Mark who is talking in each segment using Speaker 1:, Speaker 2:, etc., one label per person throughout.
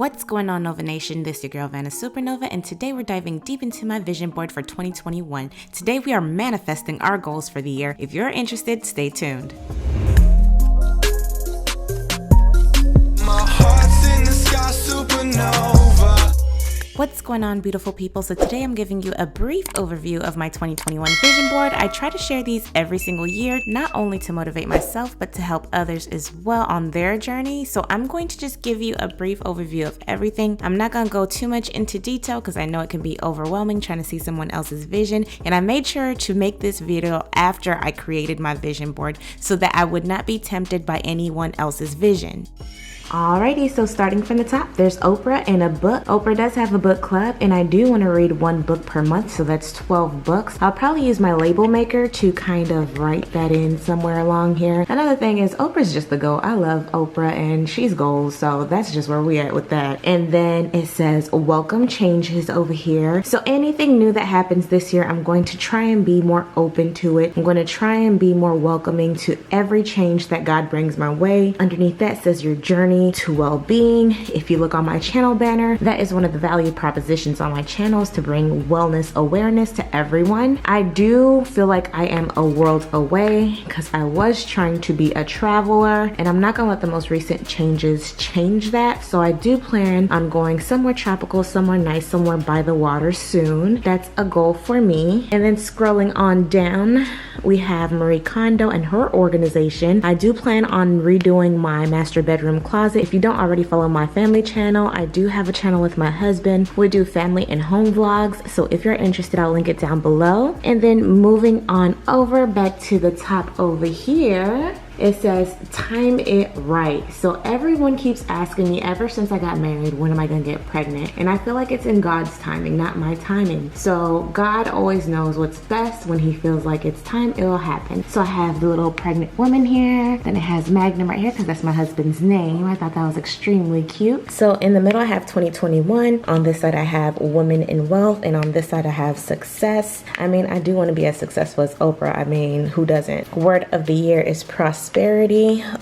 Speaker 1: What's going on, Nova Nation? This is your girl, Vana SUPERNOVA, and today we're diving deep into my vision board for 2021. Today we are manifesting our goals for the year. If you're interested, stay tuned.
Speaker 2: My heart's in the sky, supernova.
Speaker 1: What's going on, beautiful people? So today I'm giving you a brief overview of my 2021 vision board. I try to share these every single year, not only to motivate myself, but to help others as well on their journey. So I'm going to just give you a brief overview of everything. I'm not going to go too much into detail because I know it can be overwhelming trying to see someone else's vision. And I made sure to make this video after I created my vision board so that I would not be tempted by anyone else's vision. Alrighty, so starting from the top, there's Oprah and a book. Oprah does have a book club, and I do want to read one book per month, so that's 12 books. I'll probably use my label maker to kind of write that in somewhere along here. Another thing is Oprah's just the goal. I love Oprah, and she's goals, so that's just where we at with that. And then it says welcome changes over here. So anything new that happens this year, I'm going to try and be more open to it. I'm going to try and be more welcoming to every change that God brings my way. Underneath that says your journey to well-being. If you look on my channel banner, that is one of the value propositions on my channel, is to bring wellness awareness to everyone. I do feel like I am a world away because I was trying to be a traveler, and I'm not gonna let the most recent changes change that. So I do plan on going somewhere tropical, somewhere nice, somewhere by the water soon. That's a goal for me. And then scrolling on down, we have Marie Kondo and her organization. I do plan on redoing my master bedroom closet. If you don't already follow my family channel, I do have a channel with my husband. We do family and home vlogs. So if you're interested, I'll link it down below. And then moving on over back to the top over here, it says time it right. So everyone keeps asking me ever since I got married, when am I gonna get pregnant? And I feel like it's in God's timing, not my timing. So God always knows what's best. When he feels like it's time, it'll happen. So I have the little pregnant woman here. Then it has Magnum right here because that's my husband's name. I thought that was extremely cute. So in the middle I have 2021. On this side I have women in wealth, and on this side I have success. I mean, I do want to be as successful as Oprah. I mean, who doesn't? Word of the year is prosperity.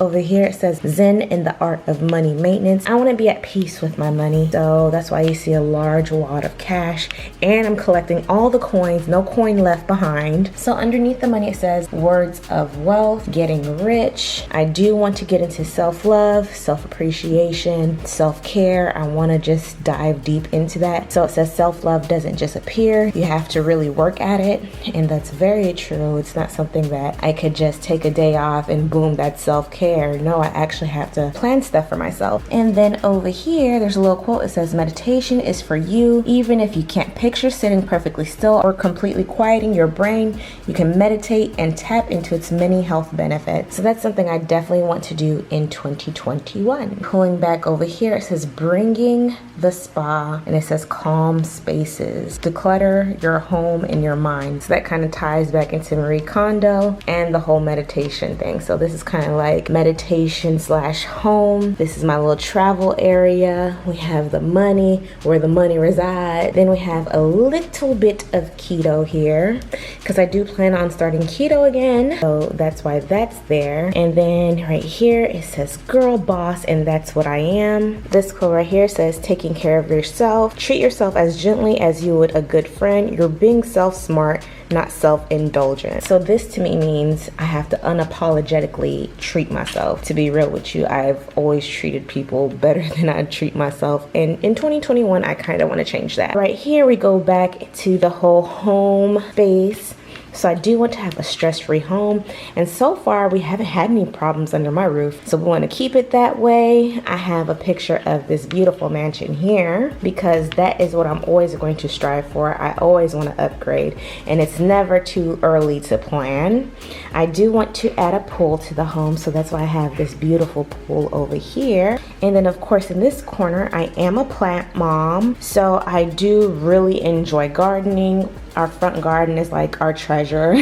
Speaker 1: Over here it says Zen in the art of money maintenance. I want to be at peace with my money, so that's why you see a large wad of cash, and I'm collecting all the coins, no coin left behind. So underneath the money it says words of wealth, getting rich. I do want to get into self-love, self-appreciation, self-care. I want to just dive deep into that. So it says self-love doesn't just appear, you have to really work at it, and that's very true. It's not something that I could just take a day off and boom, that's self-care. No, I actually have to plan stuff for myself. And then over here there's a little quote. It says meditation is for you. Even if you can't picture sitting perfectly still or completely quieting your brain, you can meditate and tap into its many health benefits. So that's something I definitely want to do in 2021. Pulling back over here, it says bringing the spa, and it says calm spaces. Declutter your home and your mind. So that kind of ties back into Marie Kondo and the whole meditation thing. So this is kind of like meditation slash home. This is my little travel area. We have the money, where the money resides. Then we have a little bit of keto here because I do plan on starting keto again. So that's why that's there. And then right here it says girl boss, and that's what I am. This quote right here says taking care of yourself. Treat yourself as gently as you would a good friend. You're being self-smart, not self-indulgent. So this to me means I have to unapologetically treat myself. To be real with you, I've always treated people better than I treat myself, and in 2021 I kind of want to change that. Right here we go back to the whole home base. So I do want to have a stress-free home, and so far we haven't had any problems under my roof, so we want to keep it that way. I have a picture of this beautiful mansion here because that is what I'm always going to strive for. I always want to upgrade, and it's never too early to plan. I do want to add a pool to the home, so that's why I have this beautiful pool over here. And then of course in this corner I am a plant mom, so I do really enjoy gardening. Our front garden is like our treasure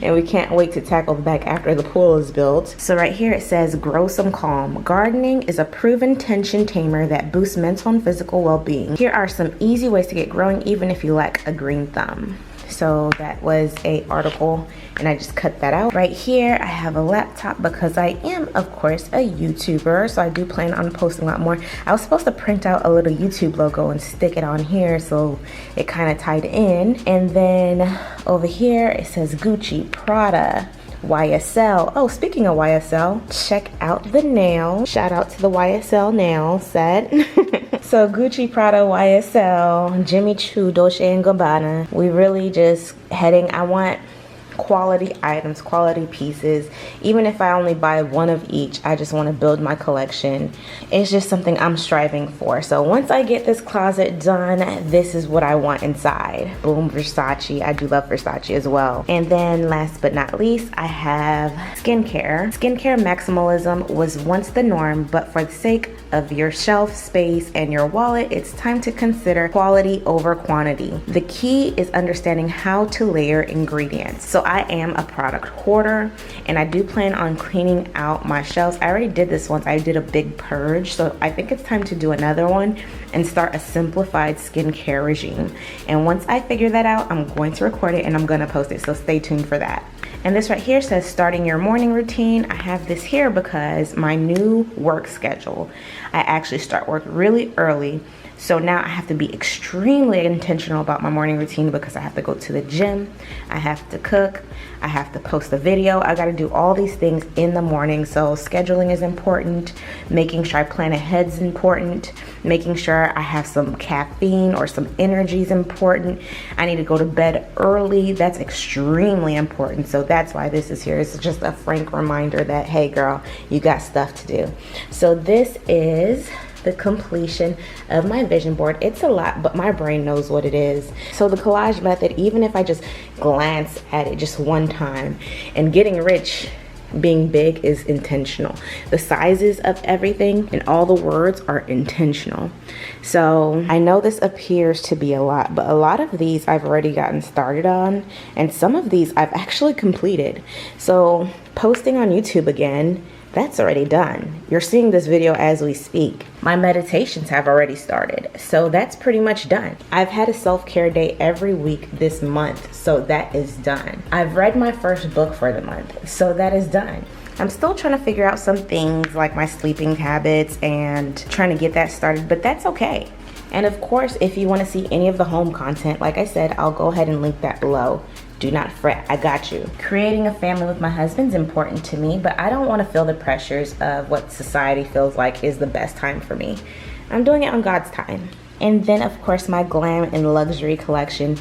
Speaker 1: and we can't wait to tackle the back after the pool is built. So right here it says grow some calm. Gardening is a proven tension tamer that boosts mental and physical well-being. Here are some easy ways to get growing even if you lack a green thumb. So that was a article and I just cut that out. Right here, I have a laptop because I am, of course, a YouTuber. So I do plan on posting a lot more. I was supposed to print out a little YouTube logo and stick it on here so it kind of tied in. And then over here, it says Gucci, Prada, YSL. Oh, speaking of YSL, check out the nail. Shout out to the YSL nail set. So Gucci, Prada, YSL, Jimmy Choo, Dolce & Gabbana. We really just heading, I want quality items, quality pieces. Even if I only buy one of each, I just want to build my collection. It's just something I'm striving for. So once I get this closet done, this is what I want inside. Boom, Versace. I do love Versace as well. And then last but not least, I have skincare. Skincare maximalism was once the norm, but for the sake of your shelf space and your wallet, it's time to consider quality over quantity. The key is understanding how to layer ingredients. So I am a product hoarder and I do plan on cleaning out my shelves. I already did this once. I did a big purge, so I think it's time to do another one and start a simplified skincare regime. And once I figure that out, I'm going to record it and I'm gonna post it, so stay tuned for that. And this right here says starting your morning routine. I have this here because my new work schedule, I actually start work really early. So now I have to be extremely intentional about my morning routine because I have to go to the gym, I have to cook, I have to post a video. I got to do all these things in the morning. So scheduling is important, making sure I plan ahead is important, making sure I have some caffeine or some energy is important. I need to go to bed early. That's extremely important. So that's why this is here. It's just a frank reminder that, hey girl, you got stuff to do. So this is the completion of my vision board. It's a lot, but my brain knows what it is. So the collage method, even if I just glance at it just one time, and getting rich being big is intentional. The sizes of everything and all the words are intentional. So I know this appears to be a lot, but a lot of these I've already gotten started on, and some of these I've actually completed. So posting on YouTube again, that's already done. You're seeing this video as we speak. My meditations have already started, so that's pretty much done. I've had a self-care day every week this month, so that is done. I've read my first book for the month, so that is done. I'm still trying to figure out some things like my sleeping habits and trying to get that started, but that's okay. And of course, if you want to see any of the home content, like I said, I'll go ahead and link that below. Do not fret, I got you. Creating a family with my husband is important to me, but I don't want to feel the pressures of what society feels like is the best time for me. I'm doing it on God's time. And then of course my glam and luxury collection,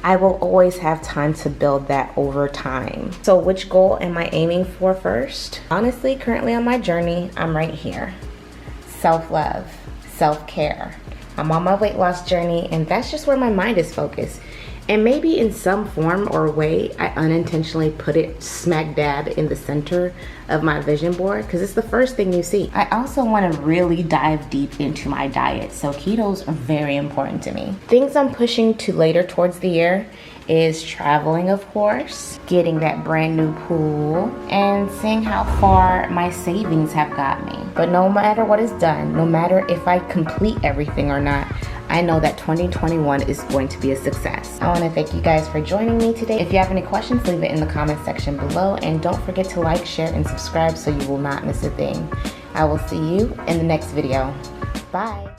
Speaker 1: I will always have time to build that over time. So which goal am I aiming for first? Honestly, currently on my journey, I'm right here. Self-love, self-care. I'm on my weight loss journey, and that's just where my mind is focused. And maybe in some form or way, I unintentionally put it smack dab in the center of my vision board because it's the first thing you see. I also want to really dive deep into my diet, so ketos are very important to me. Things I'm pushing to later towards the year is traveling, of course, getting that brand new pool, and seeing how far my savings have got me. But no matter what is done, no matter if I complete everything or not, I know that 2021 is going to be a success. I want to thank you guys for joining me today. If you have any questions, leave it in the comment section below, and don't forget to like, share, and subscribe so you will not miss a thing. I will see you in the next video. Bye.